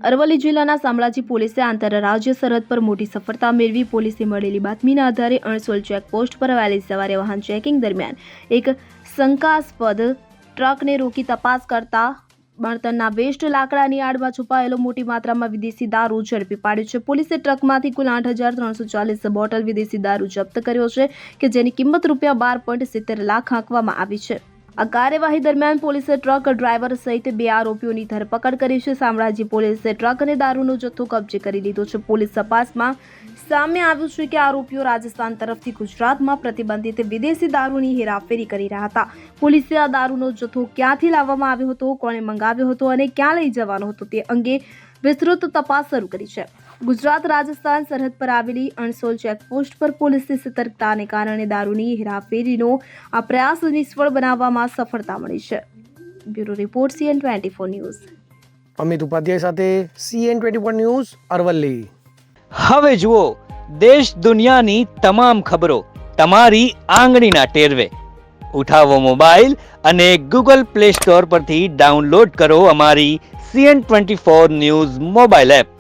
અરવલ્લી જિલ્લાના શામળાજી પોલીસે આંતરરાજ્ય સરહદ પર મોટી સફળતા મેળવી. પોલીસે મળેલી બાતમીના આધારે અણસોલ ચેકપોસ્ટ પર વહેલી સવારે વાહન ચેકિંગ દરમિયાન એક શંકાસ્પદ ટ્રકને રોકી તપાસ કરતા બળતણના વેસ્ટ લાકડાની આડમાં છુપાયેલો મોટી માત્રામાં વિદેશી દારૂ ઝડપી પાડ્યો છે. પોલીસે ટ્રકમાંથી કુલ 8,340 બોટલ વિદેશી દારૂ જપ્ત કર્યો છે કે જેની કિંમત ₹12.70 લાખ આંકવામાં આવી છે. આ કાર્યવાહી દરમિયાન પોલીસે ટ્રક ડ્રાઈવર સહિત 2 આરોપીઓની ધરપકડ કરી છે. શામળાજી પોલીસે ટ્રક અને દારૂનો જથ્થો કબજે કરી લીધો છે. પોલીસ તપાસમાં સામે આવ્યું છે કે આરોપીઓ રાજસ્થાન તરફથી ગુજરાતમાં પ્રતિબંધિત વિદેશી દારૂની હેરાફેરી કરી રહ્યા હતા. પોલીસે આ દારૂનો જથ્થો ક્યાંથી લાવવામાં આવ્યો હતો, કોણે મંગાવ્યો હતો અને ક્યાં લઈ જવાનો હતો તે અંગે વિસ્તૃત તપાસ શરૂ કરી છે. ગુજરાત રાજસ્થાન સરહદ પર આવેલી અણસોલ ચેકપોસ્ટ પર પોલીસની સતર્કતાને કારણે દારૂની હેરાફેરીનો આ પ્રયાસ નિષ્ફળ બનાવવામાં સફળતા મળી છે. Bureau report CN24 news. Amit Upadhyay સાથે CN24 ન્યૂઝ અરવલ્લી. હવે જુઓ દેશ દુનિયાની તમામ ખબરો તમારી આંગળીના ટેરવે. ઉઠાવો મોબાઈલ અને Google Play Store પરથી ડાઉનલોડ કરો અમારી CN24 ન્યૂઝ મોબાઈલ એપ.